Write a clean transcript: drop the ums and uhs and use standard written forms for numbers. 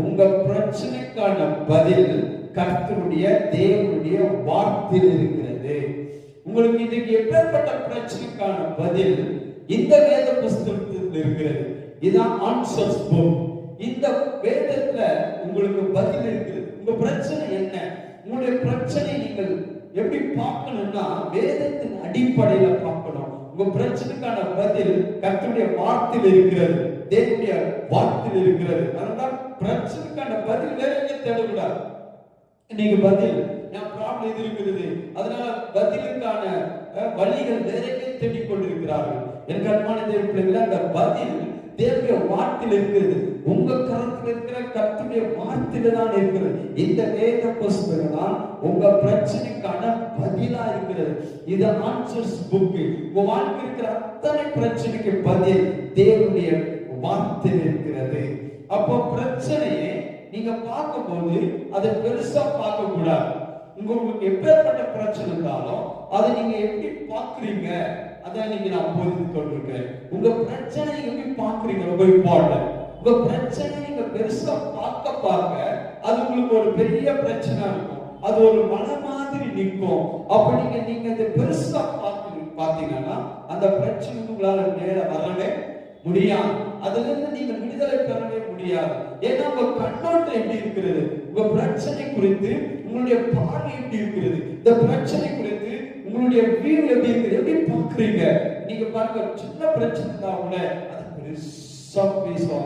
உங்க பிரச்சனைக்கான பதில் கர்த்தருடைய தேவனுடைய வார்த்தையில் இருக்கிறது. உங்களுக்கு இன்னைக்கு எப்பேற்பட்ட பிரச்சனைக்கான பதில் இந்த வேத புஸ்தகத்தில் இருக்கிறது. இதுதான் ஆன்சர்ஸ் புக். இந்த வேதத்துல உங்களுக்கு பதில் இருக்குது. உங்க பிரச்சனை என்ன? உங்களுடைய பிரச்சனை நீங்கள் எப்படி பார்க்கணும்னா வேதத்தின் அடிப்படையில பார்க்கணும். உங்க பிரச்சனைக்கான பதில் கர்த்தருடைய வார்த்தையில் இருக்கிறது, தேவனுடைய வார்த்தையில் இருக்கிறது. அதனால பிரச்சனைக்கான பதில் வேற எங்க தேடக்கூடாது. இன்னைக்கு பதில் என் ப்ராப்ளம் இது இருக்கிறது, அதனால பதிலுக்கான வழிகள் வேற எங்க தேடிக் கொண்டிருக்கிறார்கள். என் அன்பான தேவ பிள்ளைகளே, அந்த பதில் தேவனுடைய வார்த்தையில் இருக்கிறது. உங்க கருத்துல இருக்கிற கர்த்தருடைய வார்த்தையில தான் இருக்கிறது. இந்த வேத புஸ்தகம் தான் உங்க பிரச்சனைக்கான பதிலா இருக்கிறது. இது ஆன்சர்ஸ் புக். உங்க வாழ்க்கை இருக்கிற அத்தனை பிரச்சனைக்கு பதில் தேவனுடைய வார்த்தையில் இருக்கிறது. அப்போ பிரச்சனையை நீங்க பார்க்கும்போது அதை பெருசா பார்க்க கூடாது. உங்களுக்கு எப்பேற்பட்ட பிரச்சனை இருந்தாலும் அதை நீங்க எப்படி பாக்குறீங்க, அதான் நீங்க நான் போதித்து கொண்டிருக்கேன். உங்க பிரச்சனை எப்படி பாக்குறீங்க ரொம்ப இம்பார்ட்டன்ட். உங்க பிரச்சனை நீங்க பெருசா பார்க்க அது உங்களுக்கு ஒரு பெரிய பிரச்சனை இருக்கும், அது ஒரு மலை மாதிரி நிற்கும். அப்ப நீங்க இதை பெருசா பார்த்தீங்கன்னா அந்த பிரச்சனை உங்களால நேர வரவே முடியாது. அதுல இருந்து நீங்க விடுதலை பெறவே முடியாது. ஏன்னா உங்க கண்ணோட்டம் எப்படி இருக்கிறது, உங்க பிரச்சனை குறித்து உங்களுடைய பார்வை எப்படி இருக்கிறது, இந்த பிரச்சனை குறித்து உங்களுடைய வியூ எப்படி இருக்குது, எப்படி பார்க்குறீங்க. நீங்க பாருங்க, சின்ன பிரச்சனை தான் கூட அது பெருசா பேசுவாங்க.